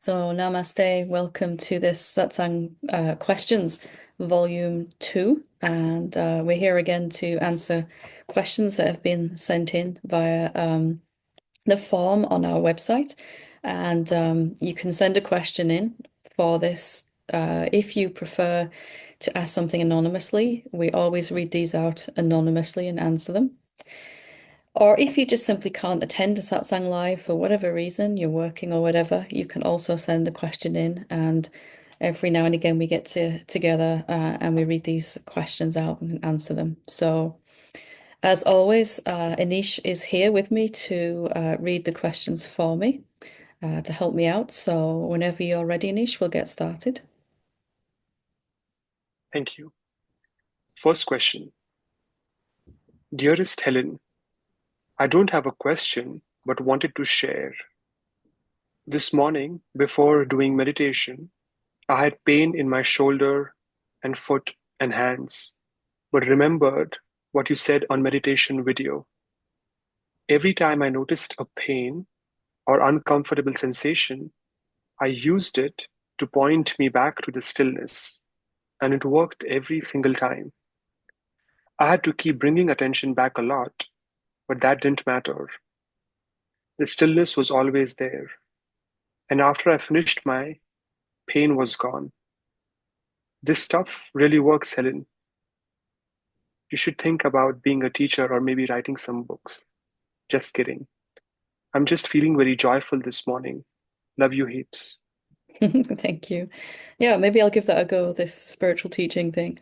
So, Namaste, welcome to this Satsang Questions, Volume 2. And we're here again to answer questions that have been sent in via the form on our website. And you can send a question in for this. If you prefer to ask something anonymously, we always read these out anonymously and answer them. Or if you just simply can't attend a satsang live for whatever reason, you're working or whatever, you can also send the question in. And every now and again, we get together and we read these questions out and answer them. So, as always, Anish is here with me to read the questions for me to help me out. So, whenever you're ready, Anish, we'll get started. Thank you. First question. Dearest Helen, I don't have a question but wanted to share. This morning, before doing meditation, I had pain in my shoulder and foot and hands, but remembered what you said on meditation video. Every time I noticed a pain or uncomfortable sensation, I used it to point me back to the stillness, and it worked every single time. I had to keep bringing attention back a lot, but that didn't matter. The stillness was always there, and after I finished my pain was gone. This stuff really works, Helen. You should think about being a teacher or maybe writing some books. Just kidding. I'm just feeling very joyful this morning. Love you heaps. Thank you. Yeah, maybe I'll give that a go, this spiritual teaching thing.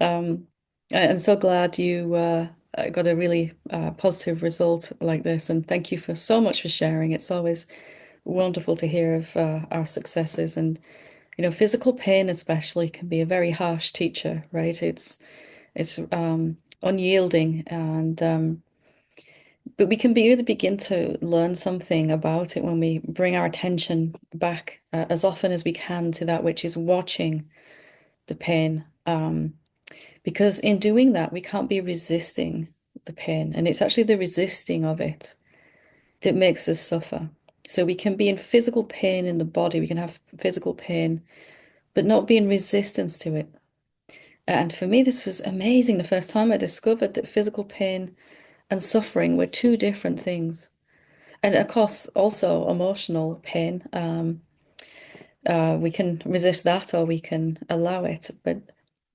Um, I'm so glad you got a really positive result like this, and thank you for so much for sharing. It's always wonderful to hear of our successes, and physical pain especially can be a very harsh teacher, right? It's unyielding, and but we can begin to learn something about it when we bring our attention back as often as we can to that which is watching the pain. Because in doing that, we can't be resisting the pain. And it's actually the resisting of it that makes us suffer. So we can be in physical pain in the body, we can have physical pain, but not be in resistance to it. And for me, this was amazing the first time I discovered that physical pain and suffering were two different things. And of course, also emotional pain. We can resist that or we can allow it. But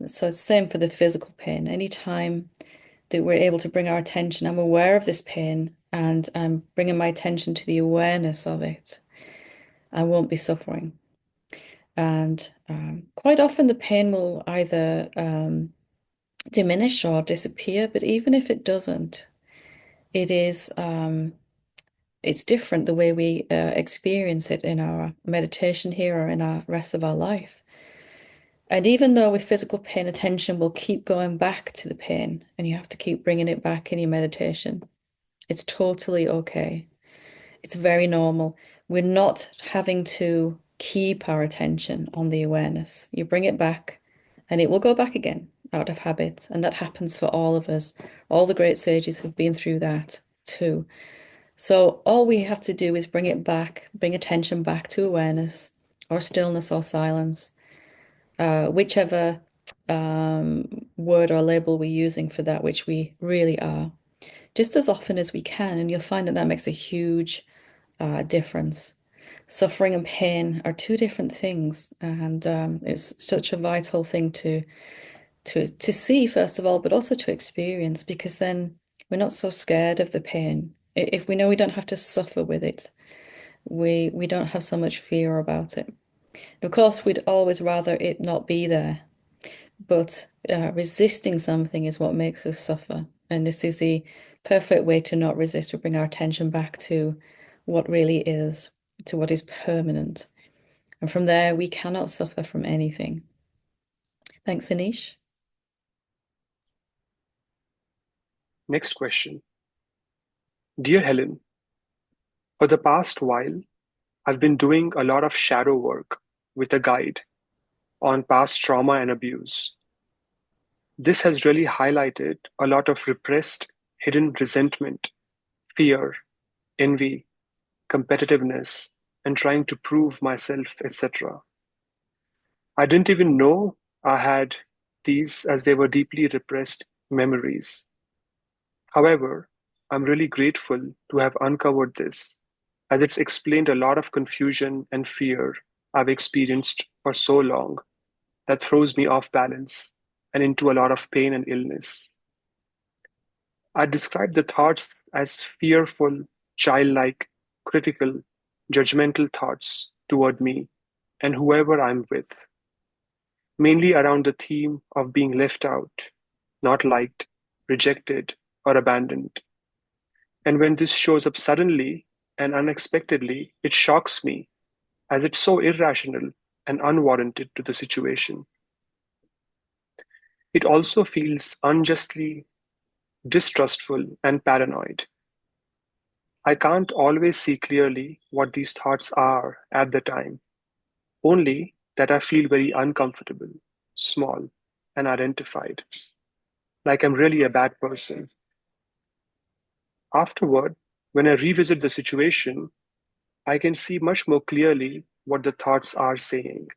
so it's the same for the physical pain. Anytime that we're able to bring our attention. I'm aware of this pain and I'm bringing my attention to the awareness of it. I won't be suffering. And quite often the pain will either diminish or disappear, but even if it doesn't, it is it's different the way we experience it in our meditation here or in our rest of our life. And even though with physical pain, attention will keep going back to the pain, and you have to keep bringing it back in your meditation. It's totally okay. It's very normal. We're not having to keep our attention on the awareness. You bring it back and it will go back again out of habit. And that happens for all of us. All the great sages have been through that too. So all we have to do is bring it back, bring attention back to awareness or stillness or silence, whichever word or label we're using for that, which we really are, just as often as we can, and you'll find that that makes a huge difference. Suffering and pain are two different things, and it's such a vital thing to see first of all, but also to experience, because then we're not so scared of the pain. If we know we don't have to suffer with it, we don't have so much fear about it. Of course, we'd always rather it not be there, but resisting something is what makes us suffer. And this is the perfect way to not resist, to bring our attention back to what really is, to what is permanent. And from there, we cannot suffer from anything. Thanks, Anish. Next question. Dear Helen, for the past while, I've been doing a lot of shadow work with a guide on past trauma and abuse. This has really highlighted a lot of repressed, hidden resentment, fear, envy, competitiveness, and trying to prove myself, etc. I didn't even know I had these as they were deeply repressed memories. However, I'm really grateful to have uncovered this, as it's explained a lot of confusion and fear I've experienced for so long that throws me off balance and into a lot of pain and illness. I describe the thoughts as fearful, childlike, critical, judgmental thoughts toward me and whoever I'm with, mainly around the theme of being left out, not liked, rejected, or abandoned. And when this shows up suddenly and unexpectedly, it shocks me as it's so irrational and unwarranted to the situation. It also feels unjustly distrustful and paranoid. I can't always see clearly what these thoughts are at the time, only that I feel very uncomfortable, small, and identified, like I'm really a bad person. Afterward, when I revisit the situation, I can see much more clearly what the thoughts are saying.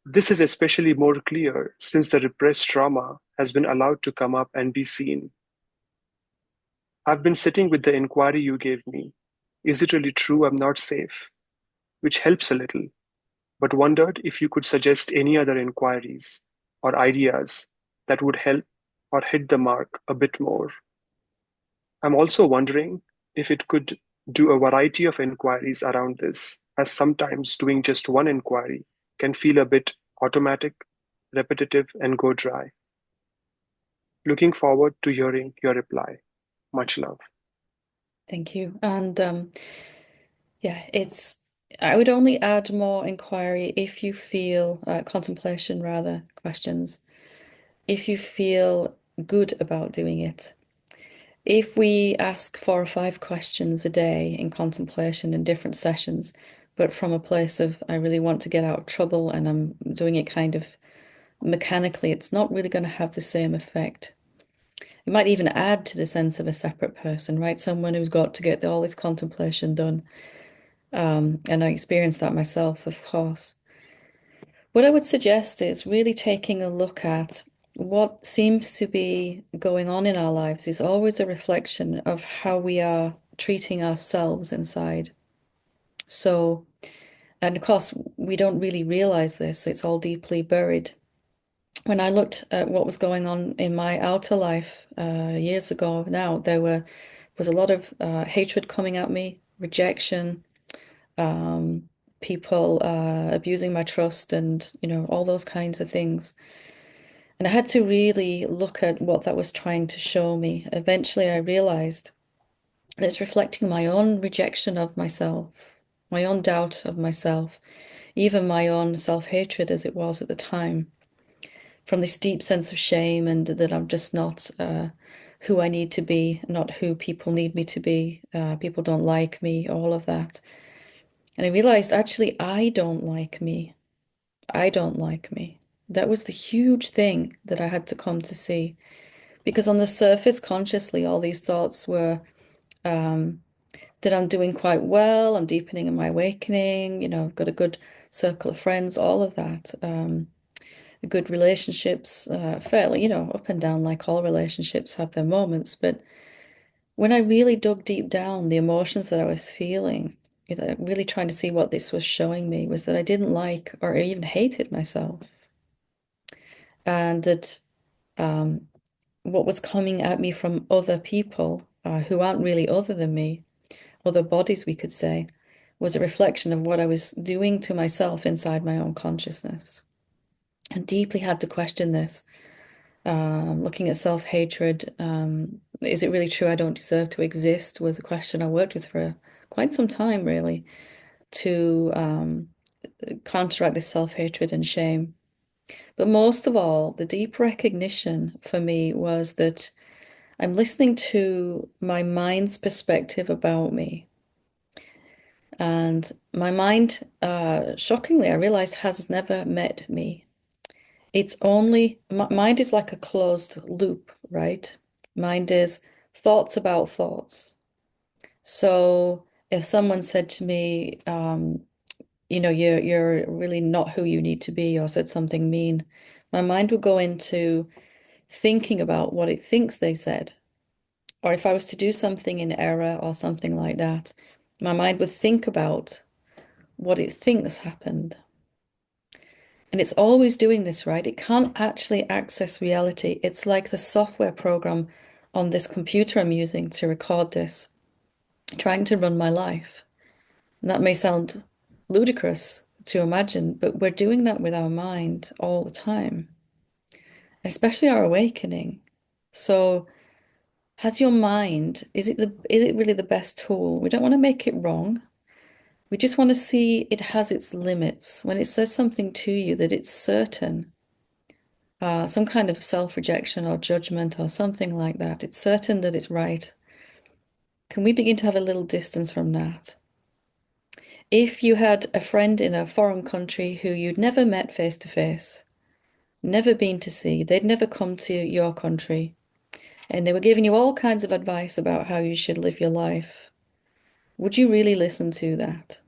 This is especially more clear since the repressed trauma has been allowed to come up and be seen. I've been sitting with the inquiry you gave me. Is it really true I'm not safe? Which helps a little, but wondered if you could suggest any other inquiries or ideas that would help or hit the mark a bit more. I'm also wondering if it could do a variety of inquiries around this, as sometimes doing just one inquiry can feel a bit automatic, repetitive, and go dry. Looking forward to hearing your reply. Much love. Thank you. And yeah, I would only add more inquiry if you feel, contemplation rather, questions, if you feel good about doing it. If we ask 4 or 5 questions a day in contemplation in different sessions, but from a place of, I really want to get out of trouble and I'm doing it kind of mechanically, it's not really going to have the same effect. It might even add to the sense of a separate person, right? Someone who's got to get all this contemplation done. And I experienced that myself, of course. What I would suggest is really taking a look at what seems to be going on in our lives is always a reflection of how we are treating ourselves inside. So, and of course, we don't really realize this, it's all deeply buried. When I looked at what was going on in my outer life years ago now, was a lot of hatred coming at me, rejection, um, people abusing my trust, and all those kinds of things. And I had to really look at what that was trying to show me. Eventually, I realized that it's reflecting my own rejection of myself, my own doubt of myself, even my own self-hatred as it was at the time, from this deep sense of shame and that I'm just not who I need to be, not who people need me to be. People don't like me, all of that. And I realized actually, I don't like me. I don't like me. That was the huge thing that I had to come to see. Because on the surface, consciously, all these thoughts were um, that I'm doing quite well, I'm deepening in my awakening, I've got a good circle of friends, all of that. Good relationships, fairly, up and down, like all relationships have their moments. But when I really dug deep down, the emotions that I was feeling, really trying to see what this was showing me was that I didn't like or even hated myself. And that um, what was coming at me from other people who aren't really other than me, other bodies, we could say, was a reflection of what I was doing to myself inside my own consciousness. And deeply had to question this, looking at self-hatred. Is it really true I don't deserve to exist? Was a question I worked with for quite some time, really, to counteract this self-hatred and shame. But most of all, the deep recognition for me was that I'm listening to my mind's perspective about me. And my mind, shockingly, I realized has never met me. It's only, mind is like a closed loop, right? Mind is thoughts about thoughts. So if someone said to me, you're really not who you need to be, or said something mean, my mind would go into thinking about what it thinks they said. Or if I was to do something in error or something like that, my mind would think about what it thinks happened. And it's always doing this, right? It can't actually access reality. It's like the software program on this computer I'm using to record this, trying to run my life. And that may sound ludicrous to imagine, but we're doing that with our mind all the time, especially our awakening. So, has your mind, is it really the best tool? We don't want to make it wrong. We just want to see it has its limits. When it says something to you that it's certain, some kind of self-rejection or judgment or something like that, it's certain that it's right. Can we begin to have a little distance from that? If you had a friend in a foreign country who you'd never met face to face, never been to see, they'd never come to your country, and they were giving you all kinds of advice about how you should live your life, would you really listen to that?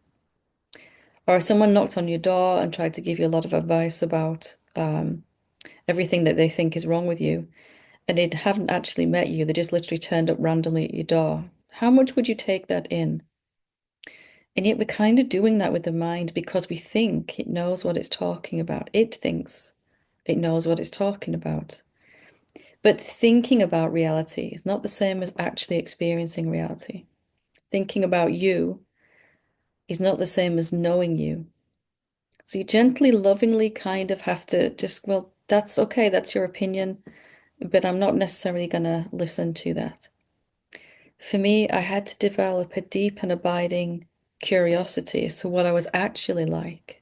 Or if someone knocked on your door and tried to give you a lot of advice about everything that they think is wrong with you, and they haven't actually met you, they just literally turned up randomly at your door, how much would you take that in? And yet we're kind of doing that with the mind because we think it knows what it's talking about. It thinks it knows what it's talking about. But thinking about reality is not the same as actually experiencing reality. Thinking about you is not the same as knowing you. So you gently, lovingly kind of have to just, well, that's okay, that's your opinion, but I'm not necessarily going to listen to that. For me, I had to develop a deep and abiding curiosity as to what I was actually like,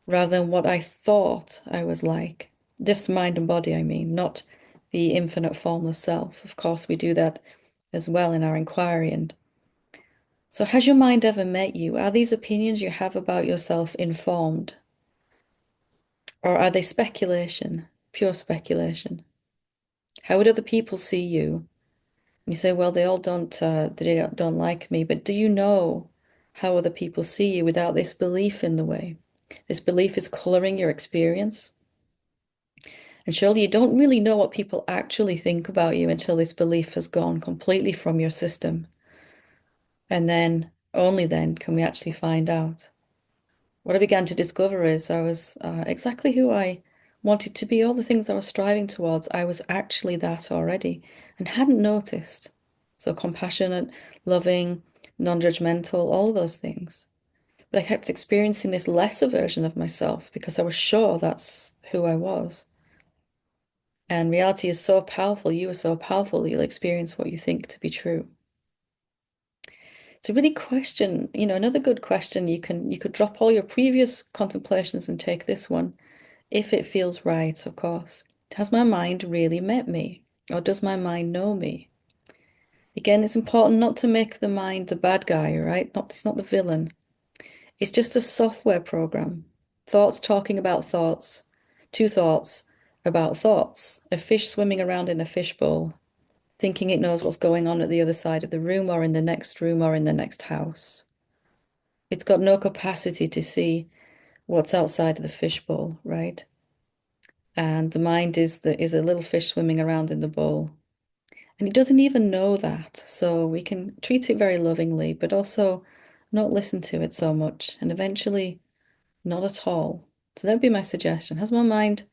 rather than what I thought I was like. This mind and body, I mean, not the infinite formless self. Of course, we do that as well in our inquiry. And so, has your mind ever met you? Are these opinions you have about yourself informed? Or are they speculation, pure speculation? How would other people see you? You say, well, they don't like me, but do you know how other people see you without this belief in the way? This belief is coloring your experience. And surely you don't really know what people actually think about you until this belief has gone completely from your system. And then, only then, can we actually find out. What I began to discover is I was exactly who I wanted to be, all the things I was striving towards. I was actually that already and hadn't noticed. So compassionate, loving, non-judgmental, all of those things. But I kept experiencing this lesser version of myself because I was sure that's who I was. And reality is so powerful, you are so powerful, you'll experience what you think to be true. To really question, another good question, you could drop all your previous contemplations and take this one, if it feels right, of course. Has my mind really met me? Or does my mind know me? Again, it's important not to make the mind the bad guy, right? It's not the villain. It's just a software program. Thoughts talking about thoughts, two thoughts about thoughts. A fish swimming around in a fishbowl, thinking it knows what's going on at the other side of the room or in the next room or in the next house. It's got no capacity to see what's outside of the fishbowl, right? And the mind is a little fish swimming around in the bowl. And it doesn't even know that. So we can treat it very lovingly, but also not listen to it so much. And eventually, not at all. So that would be my suggestion. Has my mind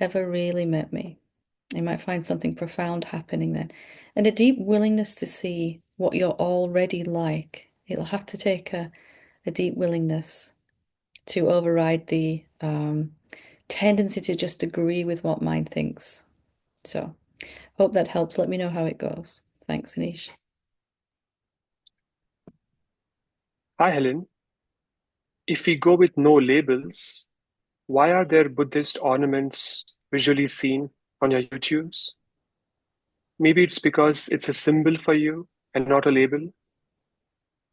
ever really met me? You might find something profound happening then. And a deep willingness to see what you're already like. It'll have to take a deep willingness to override the tendency to just agree with what mind thinks. So, hope that helps. Let me know how it goes. Thanks, Anish. Hi, Helen. If we go with no labels, why are there Buddhist ornaments visually seen on your YouTubes? Maybe it's because it's a symbol for you and not a label.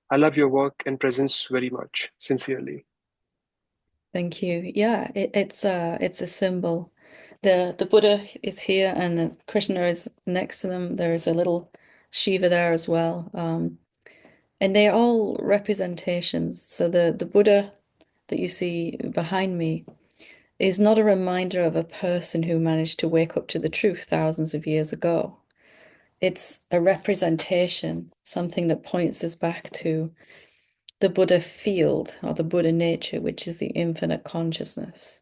I love your work and presence very much, sincerely. Thank you. Yeah, it's a symbol. The Buddha is here and Krishna is next to them. There is a little Shiva there as well. And they're all representations. So the Buddha that you see behind me is not a reminder of a person who managed to wake up to the truth thousands of years ago. It's a representation, something that points us back to the Buddha field or the Buddha nature, which is the infinite consciousness.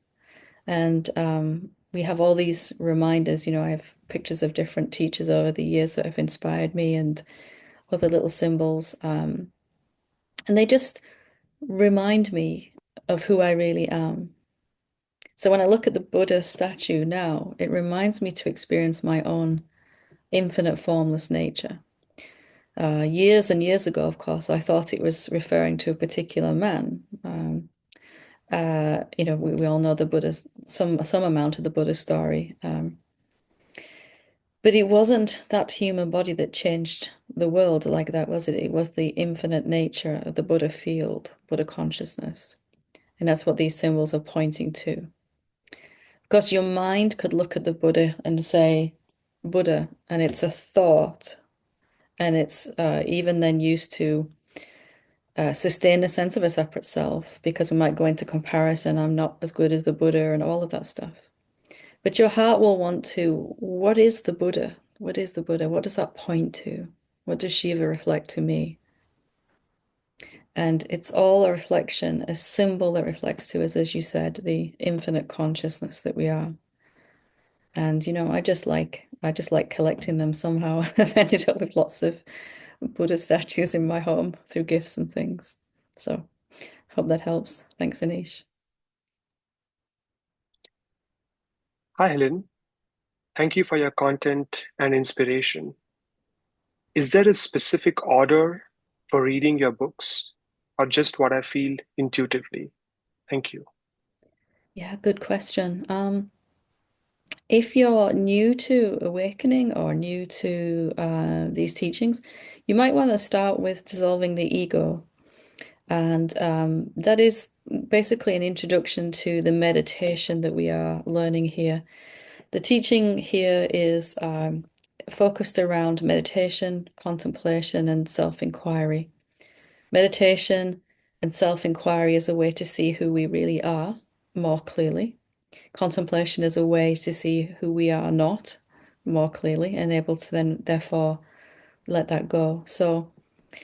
And we have all these reminders. I have pictures of different teachers over the years that have inspired me and other little symbols. And they just remind me of who I really am. So when I look at the Buddha statue now, it reminds me to experience my own infinite formless nature. Years and years ago, of course, I thought it was referring to a particular man. We all know the Buddha's some amount of the Buddha story. But it wasn't that human body that changed the world like that, was it? It was the infinite nature of the Buddha field, Buddha consciousness. And that's what these symbols are pointing to. Because your mind could look at the Buddha and say, Buddha, and it's a thought, and it's even then used to sustain a sense of a separate self, because we might go into comparison. I'm not as good as the Buddha and all of that stuff. But your heart will want to, what is the Buddha? What is the Buddha? What does that point to? What does Shiva reflect to me? And it's all a reflection, a symbol that reflects to us, as you said, the infinite consciousness that we are. And I just like collecting them somehow. I've ended up with lots of Buddha statues in my home through gifts and things. So hope that helps. Thanks, Anish. Hi, Helen. Thank you for your content and inspiration. Is there a specific order for reading your books, or just what I feel intuitively? Thank you. Yeah, good question. If you're new to awakening or new to these teachings, you might want to start with dissolving the ego. And that is basically an introduction to the meditation that we are learning here. The teaching here is focused around meditation, contemplation, and self-inquiry. Meditation and self-inquiry is a way to see who we really are more clearly. Contemplation is a way to see who we are not more clearly and able to then, therefore, let that go. So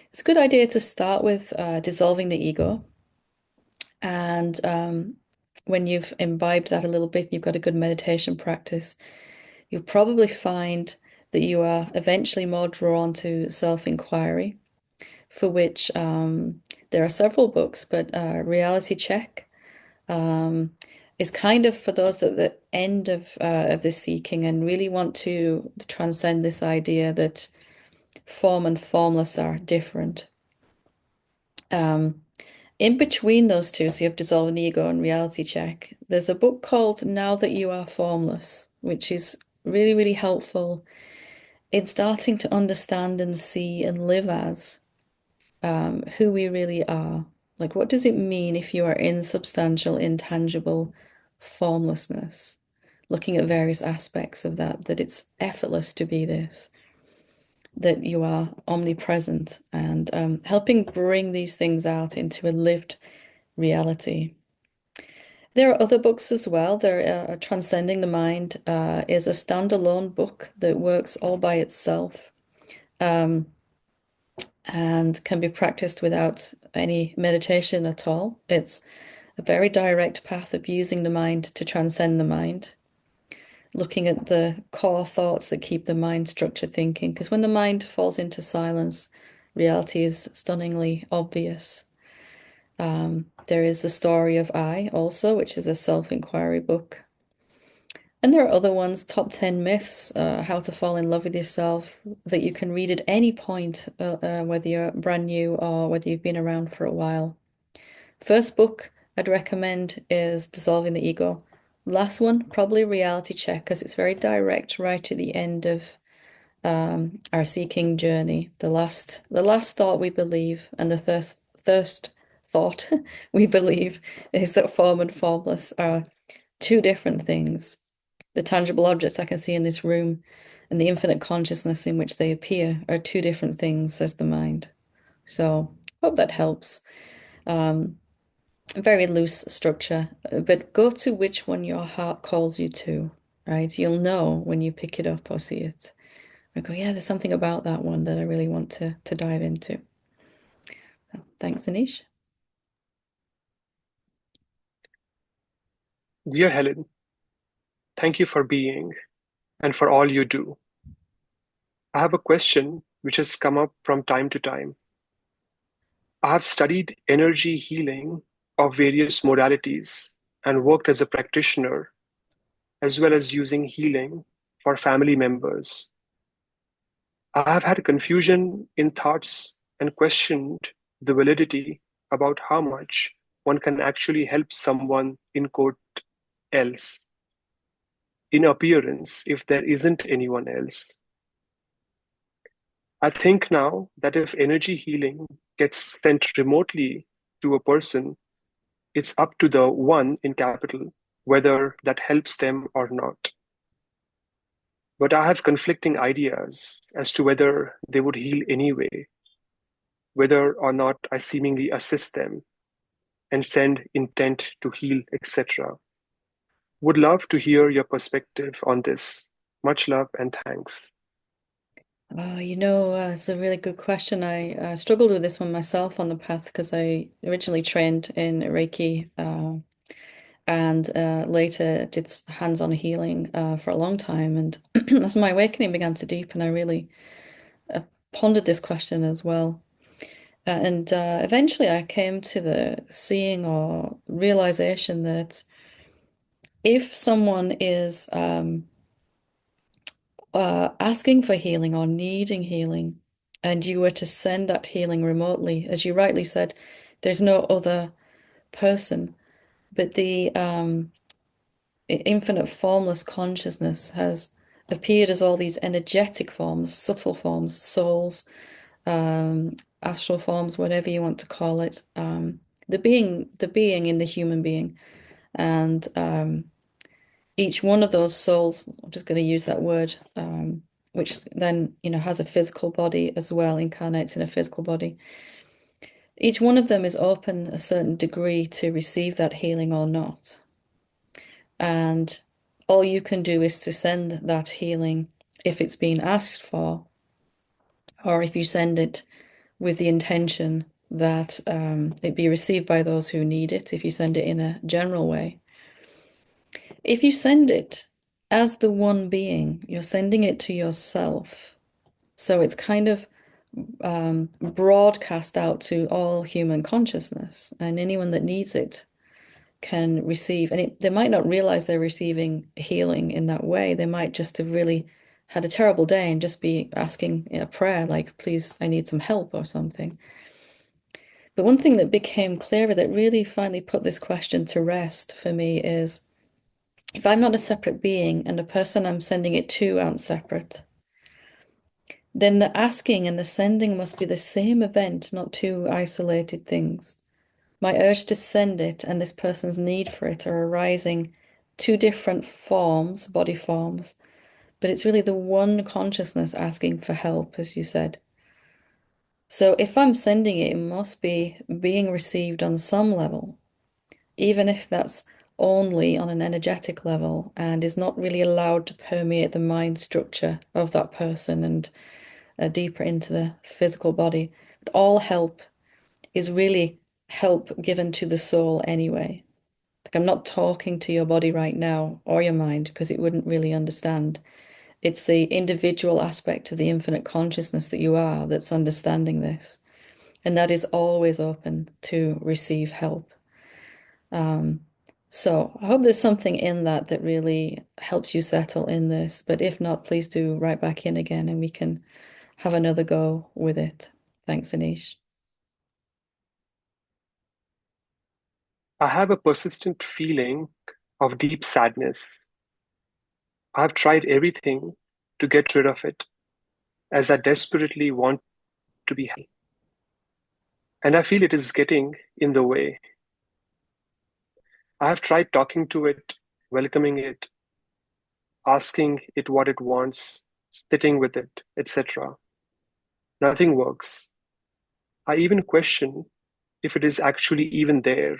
it's a good idea to start with dissolving the ego. And when you've imbibed that a little bit, you've got a good meditation practice, you'll probably find that you are eventually more drawn to self-inquiry, for which there are several books, but Reality Check is kind of for those at the end of the seeking and really want to transcend this idea that form and formless are different. Um, in between those two, so you have Dissolve an Ego and Reality Check, there's a book called Now That You Are Formless, which is really, really helpful in starting to understand and see and live as who we really are. Like, what does it mean if you are insubstantial, intangible formlessness? Looking at various aspects of that, that it's effortless to be this, that you are omnipresent, and helping bring these things out into a lived reality. There are other books as well. Transcending the Mind is a standalone book that works all by itself. Um, and can be practiced without any meditation at all. It's a very direct path of using the mind to transcend the mind, looking at the core thoughts that keep the mind structured thinking. Because when the mind falls into silence, reality is stunningly obvious. There is the story of I also, which is a self-inquiry book. And there are other ones, Top 10 Myths, How to Fall in Love with Yourself, that you can read at any point, whether you're brand new or whether you've been around for a while. First book I'd recommend is Dissolving the Ego. Last one, probably Reality Check, because it's very direct right at the end of our seeking journey. The last thought we believe, and the first thought we believe is that form and formless are two different things. The tangible objects I can see in this room and the infinite consciousness in which they appear are two different things, says the mind. So hope that helps. Um, very loose structure, but go to which one your heart calls you to, right? You'll know when you pick it up or see it. I go, yeah, there's something about that one that I really want to dive into. So, thanks, Anish. Dear Helen, thank you for being and for all you do. I have a question which has come up from time to time. I have studied energy healing of various modalities and worked as a practitioner, as well as using healing for family members. I have had confusion in thoughts and questioned the validity about how much one can actually help someone in quote else in appearance if there isn't anyone else. I think now that if energy healing gets sent remotely to a person, it's up to the one in capital whether that helps them or not. But I have conflicting ideas as to whether they would heal anyway, whether or not I seemingly assist them and send intent to heal, etc. Would love to hear your perspective on this. Much love and thanks. It's a really good question. I struggled with this one myself on the path because I originally trained in Reiki and later did hands-on healing for a long time. And as my awakening began to deepen, I really uh, pondered this question as well. And eventually I came to the seeing or realization that if someone is asking for healing or needing healing, and you were to send that healing remotely, as you rightly said, there's no other person, but the infinite formless consciousness has appeared as all these energetic forms, subtle forms, souls, astral forms, whatever you want to call it, the being in the human being, and each one of those souls, I'm just going to use that word, which then, has a physical body as well, incarnates in a physical body. Each one of them is open a certain degree to receive that healing or not. And all you can do is to send that healing if it's been asked for, or if you send it with the intention that it be received by those who need it, if you send it in a general way. If you send it as the one being, you're sending it to yourself. So it's kind of broadcast out to all human consciousness, and anyone that needs it can receive. And they might not realize they're receiving healing in that way. They might just have really had a terrible day and just be asking a prayer like, please, I need some help or something. But one thing that became clearer that really finally put this question to rest for me is if I'm not a separate being and the person I'm sending it to aren't separate, then the asking and the sending must be the same event, not two isolated things. My urge to send it and this person's need for it are arising two different forms, body forms, but it's really the one consciousness asking for help, as you said. So if I'm sending it, it must be being received on some level, even if that's only on an energetic level and is not really allowed to permeate the mind structure of that person and deeper into the physical body. But all help is really help given to the soul anyway. Like I'm not talking to your body right now or your mind because it wouldn't really understand. It's the individual aspect of the infinite consciousness that you are that's understanding this. And that is always open to receive help. Um, so I hope there's something in that that really helps you settle in this. But if not, please do write back in again and we can have another go with it. Thanks, Anish. I have a persistent feeling of deep sadness. I have tried everything to get rid of it, as I desperately want to be happy. And I feel it is getting in the way. I have tried talking to it, welcoming it, asking it what it wants, sitting with it, etc. Nothing works. I even question if it is actually even there,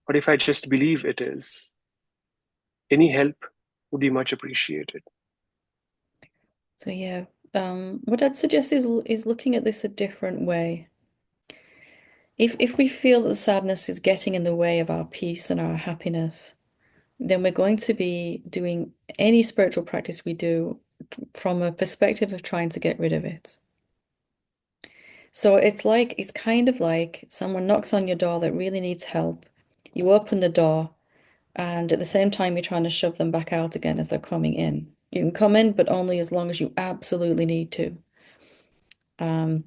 or if I just believe it is. Any help would be much appreciated. So yeah, what I'd suggest is looking at this a different way. If we feel that sadness is getting in the way of our peace and our happiness, then we're going to be doing any spiritual practice we do from a perspective of trying to get rid of it. So it's kind of like someone knocks on your door that really needs help. You open the door, and at the same time, you're trying to shove them back out again as they're coming in. You can come in, but only as long as you absolutely need to. Um,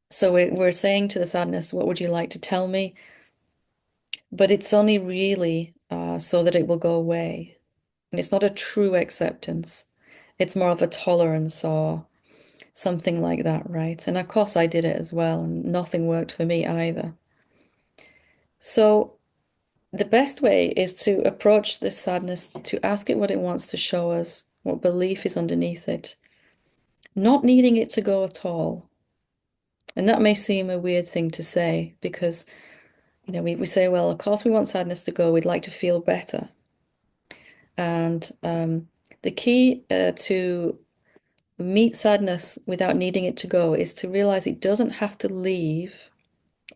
so we're saying to the sadness, what would you like to tell me? But it's only really so that it will go away. And it's not a true acceptance. It's more of a tolerance or something like that, right? And of course, I did it as well, and nothing worked for me either. So the best way is to approach this sadness, to ask it what it wants to show us, what belief is underneath it, not needing it to go at all. And that may seem a weird thing to say because, we say, well, of course we want sadness to go, we'd like to feel better. And the key to meet sadness without needing it to go is to realize it doesn't have to leave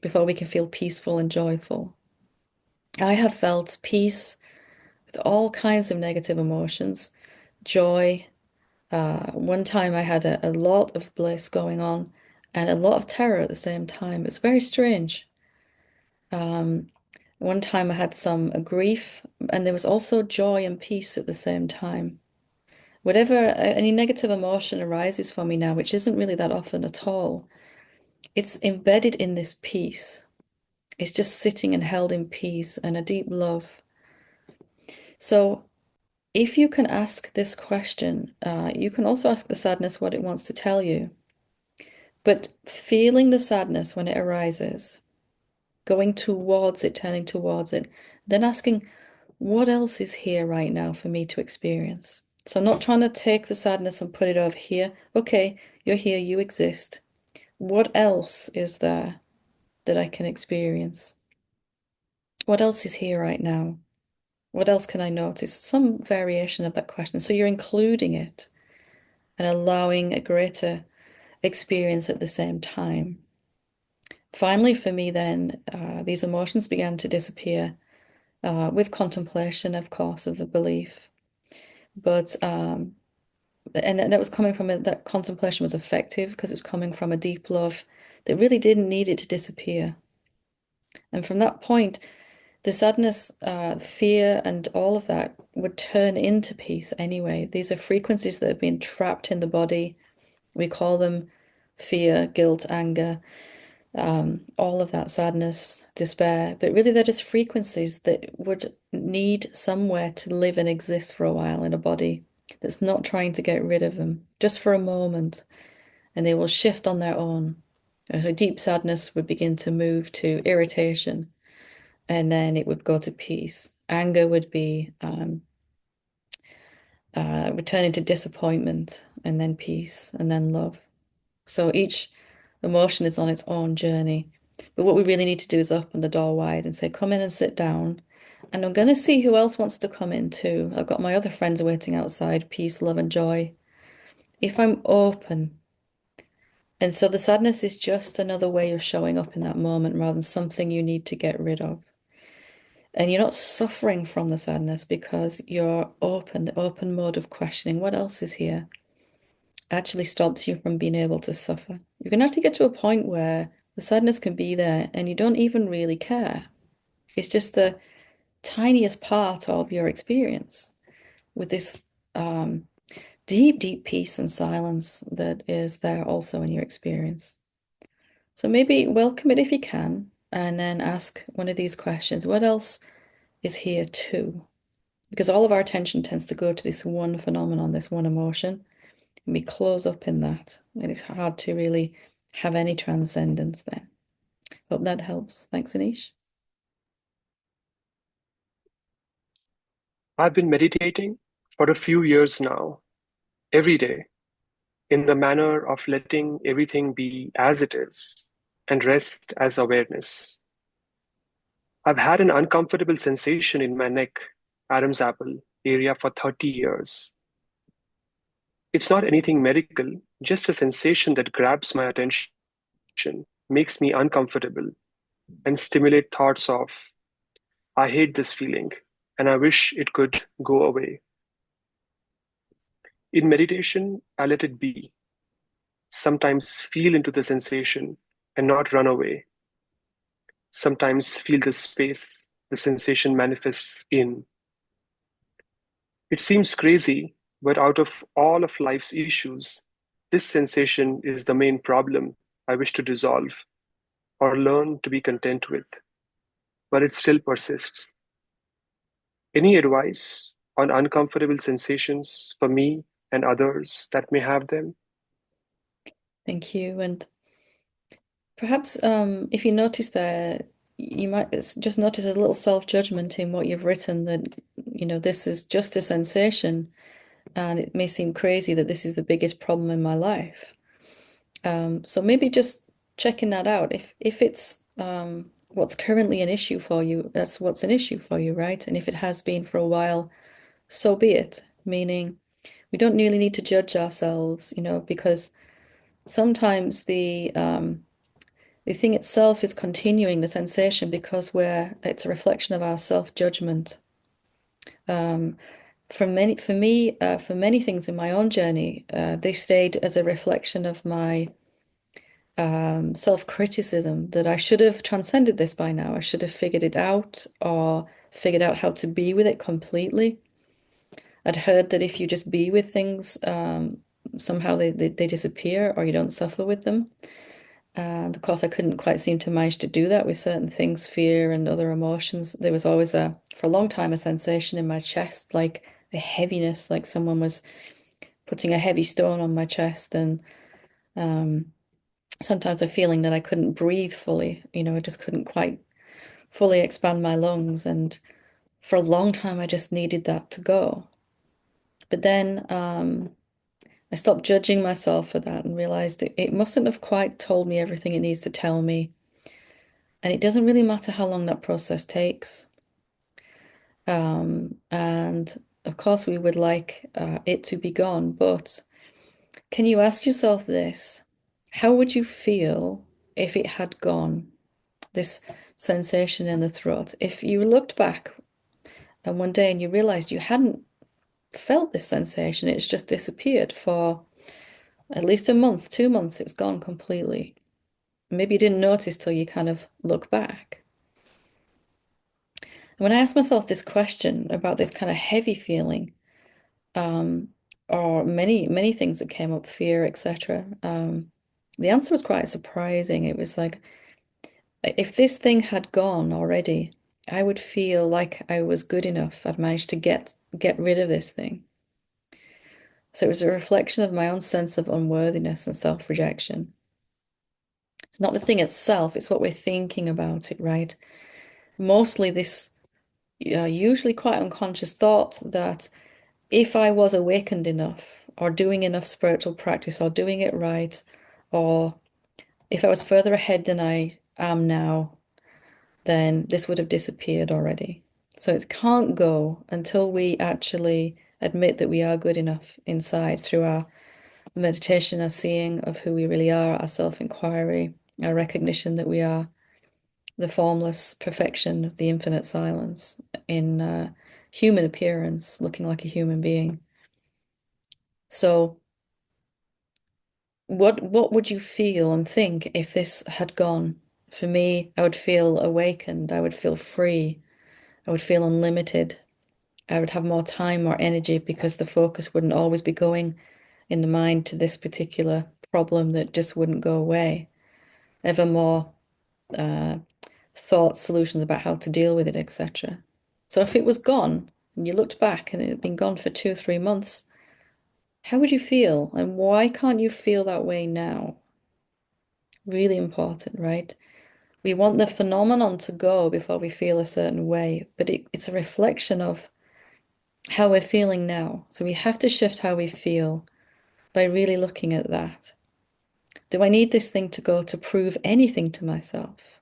before we can feel peaceful and joyful. I have felt peace with all kinds of negative emotions, joy. One time I had a lot of bliss going on and a lot of terror at the same time. It's very strange. Um, One time I had some grief and there was also joy and peace at the same time. Whatever, any negative emotion arises for me now, which isn't really that often at all, it's embedded in this peace. It's just sitting and held in peace and a deep love. So if you can ask this question, you can also ask the sadness what it wants to tell you. But feeling the sadness when it arises, going towards it, turning towards it, then asking, what else is here right now for me to experience? So, not trying to take the sadness and put it over here. Okay, you're here, you exist. What else is there that I can experience? What else is here right now? What else can I notice? Some variation of that question. So, you're including it and allowing a greater experience at the same time. Finally, for me, then, these emotions began to disappear with contemplation, of course, of the belief. But and that was coming from that contemplation was effective because it was coming from a deep love that really didn't need it to disappear. And from that point, the sadness, fear, and all of that would turn into peace anyway. These are frequencies that have been trapped in the body. We call them fear, guilt, anger, all of that sadness, despair. But really, they're just frequencies that would need somewhere to live and exist for a while in a body that's not trying to get rid of them just for a moment, and they will shift on their own. So deep sadness would begin to move to irritation, and then it would go to peace. Anger would be returning to disappointment, and then peace, and then love. So each emotion is on its own journey. But what we really need to do is open the door wide and say, come in and sit down. And I'm going to see who else wants to come in too. I've got my other friends waiting outside, peace, love, and joy. If I'm open, and so the sadness is just another way of showing up in that moment rather than something you need to get rid of. And you're not suffering from the sadness because you're open, the open mode of questioning what else is here actually stops you from being able to suffer. You can actually get to a point where the sadness can be there and you don't even really care. It's just the tiniest part of your experience with this deep, deep peace and silence that is there also in your experience. So maybe welcome it if you can, and then ask one of these questions. What else is here too? Because all of our attention tends to go to this one phenomenon, this one emotion, and we close up in that. And it's hard to really have any transcendence then. Hope that helps. Thanks, Anish. I've been meditating for a few years now, every day. in the manner of letting everything be as it is and rest as awareness. I've had an uncomfortable sensation in my neck, Adam's apple area for 30 years. It's not anything medical, just a sensation that grabs my attention, makes me uncomfortable, and stimulate thoughts of, I hate this feeling, and I wish it could go away. In meditation, I let it be, sometimes feel into the sensation and not run away, sometimes feel the space the sensation manifests in. It seems crazy, but out of all of life's issues, this sensation is the main problem I wish to dissolve or learn to be content with, but it still persists. Any advice on uncomfortable sensations for me and others that may have them? Thank you. And perhaps if you notice there, you might just notice a little self-judgment in what you've written that, this is just a sensation, and it may seem crazy that this is the biggest problem in my life. So maybe just checking that out. If it's what's currently an issue for you, that's what's an issue for you, right? And if it has been for a while, so be it. Meaning, we don't really need to judge ourselves, because sometimes the thing itself is continuing the sensation because it's a reflection of our self-judgment. Um, for many things in my own journey, they stayed as a reflection of my self-criticism that I should have transcended this by now. I should have figured it out or figured out how to be with it completely. I'd heard that if you just be with things, somehow they disappear or you don't suffer with them. And of course, I couldn't quite seem to manage to do that with certain things, fear and other emotions. There was always for a long time, a sensation in my chest, like a heaviness, like someone was putting a heavy stone on my chest. And um, sometimes a feeling that I couldn't breathe fully. I just couldn't quite fully expand my lungs. And for a long time, I just needed that to go. But then I stopped judging myself for that and realized it mustn't have quite told me everything it needs to tell me. And it doesn't really matter how long that process takes. And of course, we would like it to be gone. But can you ask yourself this? How would you feel if it had gone? This sensation in the throat. If you looked back and one day and you realized you hadn't felt this sensation, it's just disappeared for at least a month, 2 months, it's gone completely. Maybe you didn't notice till you kind of look back. When I asked myself this question about this kind of heavy feeling, um, or many things that came up, fear, etc., the answer was quite surprising. It was like, if this thing had gone already, I would feel like I was good enough. I'd managed to get rid of this thing. So it was a reflection of my own sense of unworthiness and self-rejection. It's not the thing itself, it's what we're thinking about it, right? Mostly this usually quite unconscious thought that if I was awakened enough or doing enough spiritual practice or doing it right, or if I was further ahead than I am now, then this would have disappeared already. So it can't go until we actually admit that we are good enough inside through our meditation, our seeing of who we really are, our self-inquiry, our recognition that we are the formless perfection of the infinite silence in human appearance, looking like a human being. So what would you feel and think if this had gone? For me, I would feel awakened, I would feel free, I would feel unlimited. I would have more time, more energy because the focus wouldn't always be going in the mind to this particular problem that just wouldn't go away. Ever more uh, thoughts, solutions about how to deal with it, etc. So if it was gone and you looked back and it had been gone for 2 or 3 months, how would you feel? And why can't you feel that way now? Really important, right? We want the phenomenon to go before we feel a certain way, but it's a reflection of how we're feeling now. So we have to shift how we feel. by really looking at that. Do I need this thing to go to prove anything to myself?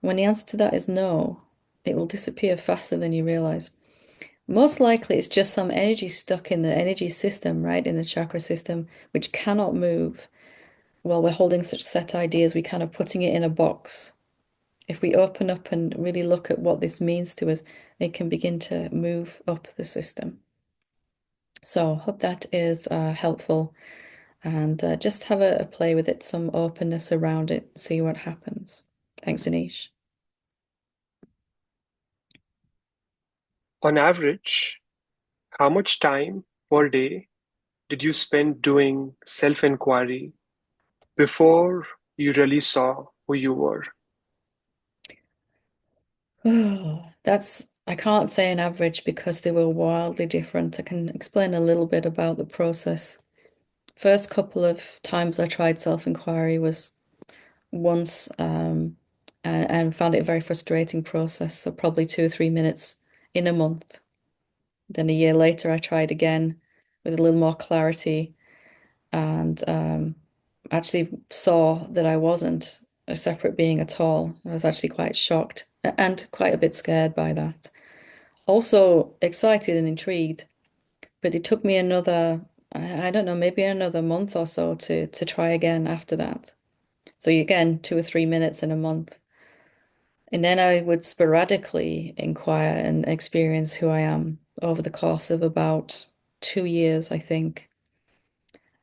When the answer to that is no, it will disappear faster than you realize. Most likely, it's just some energy stuck in the energy system, right, in the chakra system, which cannot move. While we're holding such set ideas, we kind of putting it in a box. If we open up and really look at what this means to us, it can begin to move up the system. So, hope that is helpful, and just have a play with it, some openness around it, see what happens. Thanks, Anish. On average, how much time per day did you spend doing self-inquiry before you really saw who you were? Oh, I can't say an average because they were wildly different. I can explain a little bit about the process. First couple of times I tried self-inquiry was once, and found it a very frustrating process. So probably 2 or 3 minutes in a month. Then a year later, I tried again with a little more clarity, and actually saw that I wasn't a separate being at all. I was actually quite shocked and quite a bit scared by that. Also excited and intrigued, but it took me another, I don't know, maybe another month or so to try again after that. So again, 2 or 3 minutes in a month. And then I would sporadically inquire and experience who I am over the course of about 2 years, I think.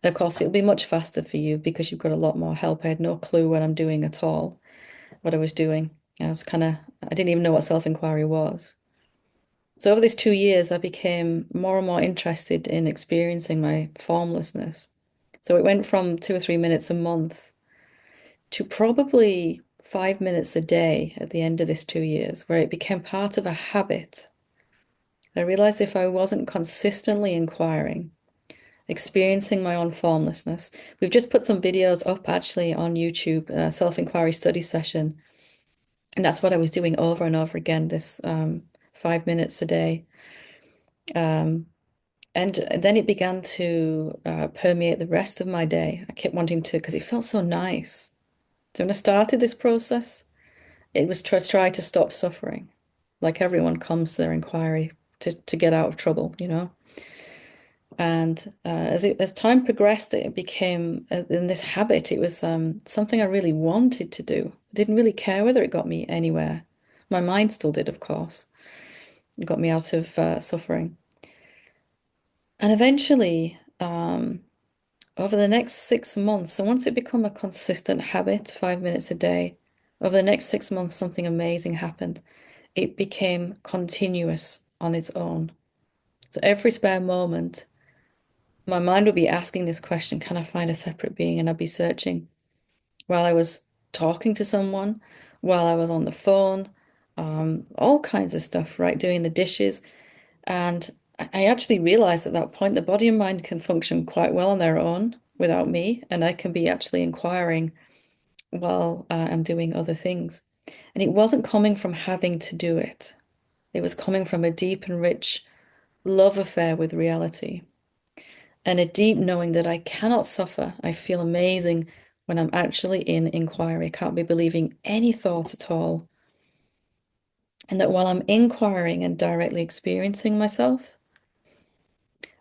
And of course, it'll be much faster for you because you've got a lot more help. I had no clue what I'm doing at all, what I was doing. I didn't even know what self-inquiry was. So over these 2 years, I became more and more interested in experiencing my formlessness. So it went from 2 or 3 minutes a month to probably 5 minutes a day at the end of this 2 years, where it became part of a habit. I realized if I wasn't consistently inquiring, experiencing my own formlessness, we've just put some videos up actually on YouTube, self-inquiry study session, and that's what I was doing over and over again, this 5 minutes a day. Um, And then it began to permeate the rest of my day. I kept wanting to, because it felt so nice. So when I started this process, it was to try to stop suffering. Like everyone comes to their inquiry to get out of trouble, you know? And as time progressed, it became in this habit. It was something I really wanted to do. I didn't really care whether it got me anywhere. My mind still did, of course. It got me out of suffering. And eventually, over the next 6 months, so once it became a consistent habit, 5 minutes a day, over the next 6 months, something amazing happened. It became continuous on its own. So every spare moment, my mind would be asking this question, can I find a separate being? And I'd be searching while I was talking to someone, while I was on the phone, all kinds of stuff, right? Doing the dishes. And I actually realized at that point the body and mind can function quite well on their own without me, and I can be actually inquiring while I'm doing other things. And it wasn't coming from having to do it, it was coming from a deep and rich love affair with reality and a deep knowing that I cannot suffer. I feel amazing when I'm actually in inquiry. I can't be believing any thought at all. And that while I'm inquiring and directly experiencing myself,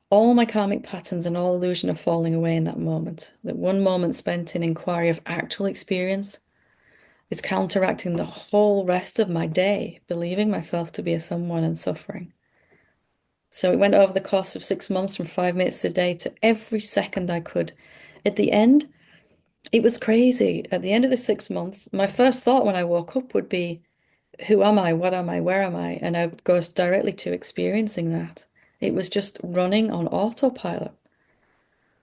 all my karmic patterns and all illusion are falling away in that moment. That one moment spent in inquiry of actual experience is counteracting the whole rest of my day, believing myself to be a someone and suffering. So it went over the course of 6 months from 5 minutes a day to every second I could. At the end, it was crazy. At the end of the 6 months, my first thought when I woke up would be, who am I? What am I? Where am I? And I goes directly to experiencing that. It was just running on autopilot.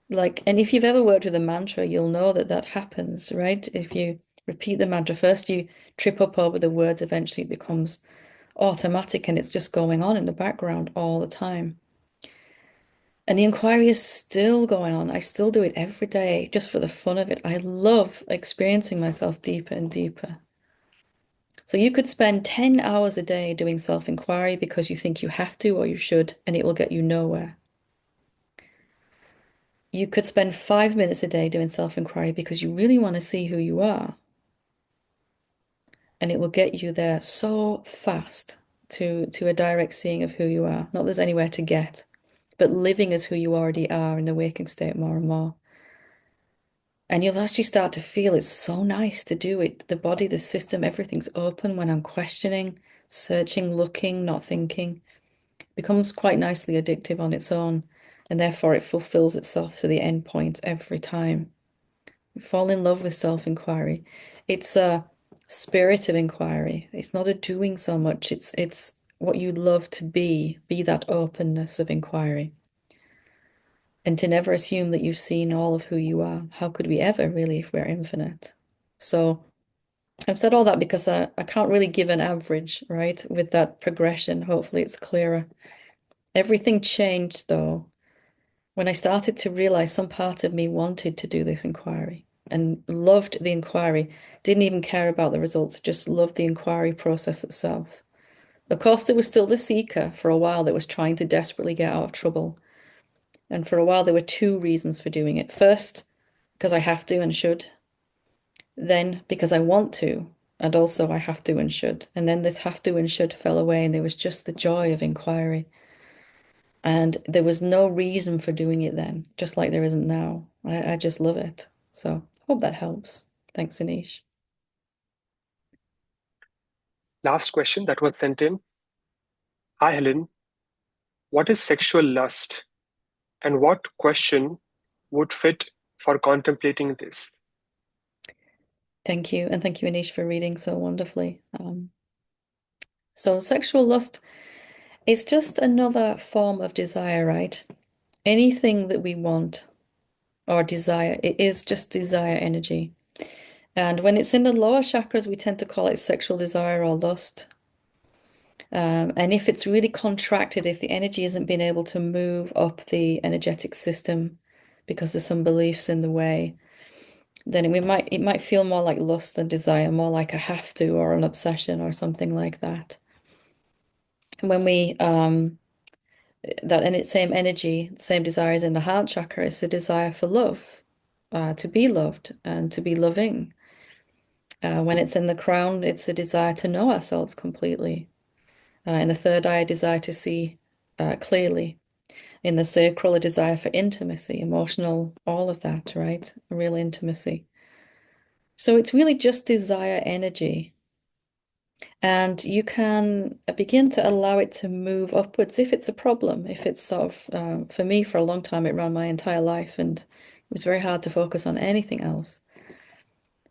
Like, and if you've ever worked with a mantra, you'll know that that happens, right? If you repeat the mantra first, you trip up over the words, eventually it becomes automatic and it's just going on in the background all the time. And the inquiry is still going on. I still do it every day just for the fun of it. I love experiencing myself deeper and deeper. So you could spend 10 hours a day doing self-inquiry because you think you have to or you should, and it will get you nowhere. You could spend 5 minutes a day doing self-inquiry because you really want to see who you are, and it will get you there so fast to a direct seeing of who you are. Not there's anywhere to get, but living as who you already are in the waking state more and more. And you'll actually start to feel it's so nice to do it. The body, the system, everything's open when I'm questioning, searching, looking, not thinking. It becomes quite nicely addictive on its own, and therefore it fulfills itself to the end point every time. You fall in love with self-inquiry. It's a spirit of inquiry. It's not a doing so much. It's what you love to be that openness of inquiry. And to never assume that you've seen all of who you are. How could we ever really if we're infinite? So I've said all that because I can't really give an average, right? With that progression, hopefully it's clearer. Everything changed though when I started to realize some part of me wanted to do this inquiry and loved the inquiry, didn't even care about the results, just loved the inquiry process itself. Of course, there was still the seeker for a while that was trying to desperately get out of trouble. And for a while, there were two reasons for doing it. First, because I have to and should. Then, because I want to. And also, I have to and should. And then this have to and should fell away, and there was just the joy of inquiry. And there was no reason for doing it then, just like there isn't now. I just love it. So, hope that helps. Thanks, Anish. Last question that was sent in. Hi, Helen. What is sexual lust? And what question would fit for contemplating this? Thank you. And thank you, Anish, for reading so wonderfully. So, sexual lust is just another form of desire, right? Anything that we want or desire, it is just desire energy. And when it's in the lower chakras, we tend to call it sexual desire or lust. And if it's really contracted, if the energy isn't being able to move up the energetic system because there's some beliefs in the way, then it might feel more like lust than desire, more like a have to or an obsession or something like that. And when we that and it's same energy, same desires in the heart chakra, is a desire for love, to be loved and to be loving. When it's in the crown, it's a desire to know ourselves completely. In the third eye, a desire to see clearly. In the sacral, a desire for intimacy, emotional, all of that, right? A real intimacy. So it's really just desire energy. And you can begin to allow it to move upwards if it's a problem. If it's sort of, for me, for a long time, it ran my entire life and it was very hard to focus on anything else.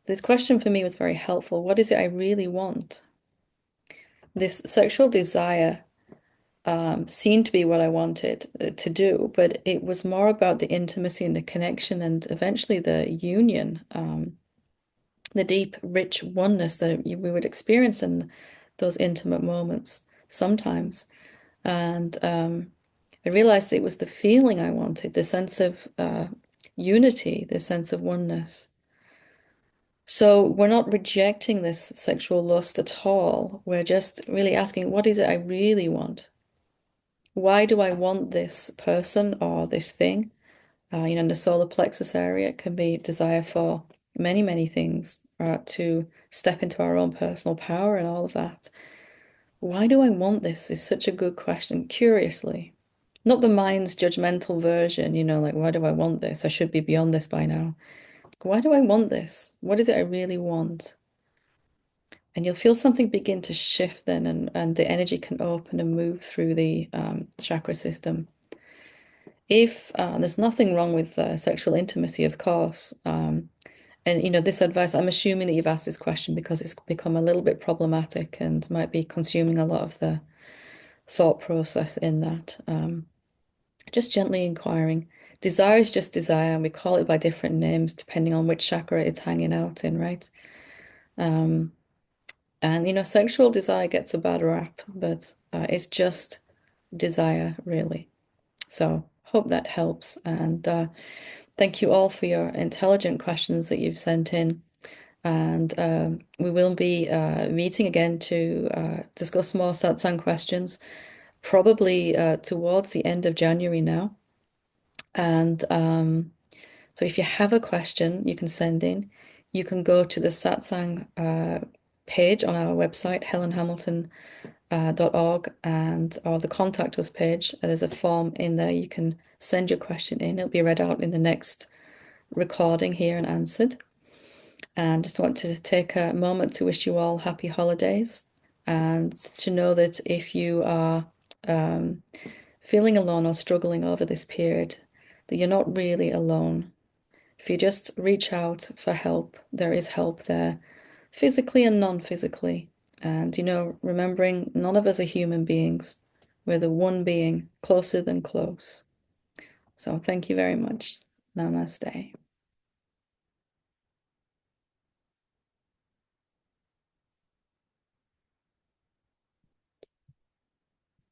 This question for me was very helpful. What is it I really want? This sexual desire seemed to be what I wanted to do, but it was more about the intimacy and the connection and eventually the union, the deep, rich oneness that we would experience in those intimate moments sometimes. And I realized it was the feeling I wanted, the sense of unity, the sense of oneness. So we're not rejecting this sexual lust at all. We're just really asking, what is it I really want? Why do I want this person or this thing? In the solar plexus area, it can be desire for many, many things, to step into our own personal power and all of that. Why do I want this is such a good question, curiously. Not the mind's judgmental version, like, why do I want this? I should be beyond this by now. Why do I want this? What is it I really want? And you'll feel something begin to shift then, and the energy can open and move through the chakra system. If there's nothing wrong with sexual intimacy, of course, and this advice, I'm assuming that you've asked this question because it's become a little bit problematic and might be consuming a lot of the thought process in that. Just gently inquiring. Desire is just desire, and we call it by different names depending on which chakra it's hanging out in, right? Um, and sexual desire gets a bad rap, but it's just desire, really. So hope that helps. And thank you all for your intelligent questions that you've sent in. And we will be meeting again to discuss more satsang questions, probably towards the end of January now. And so if you have a question you can send in, you can go to the Satsang page on our website, helenhamilton.org, and or the contact us page. There's a form in there. You can send your question in. It'll be read out in the next recording here and answered. And just want to take a moment to wish you all happy holidays and to know that if you are um, feeling alone or struggling over this period, that you're not really alone. If you just reach out for help, there is help there, physically and non-physically. And, remembering none of us are human beings. We're the one being closer than close. So thank you very much. Namaste.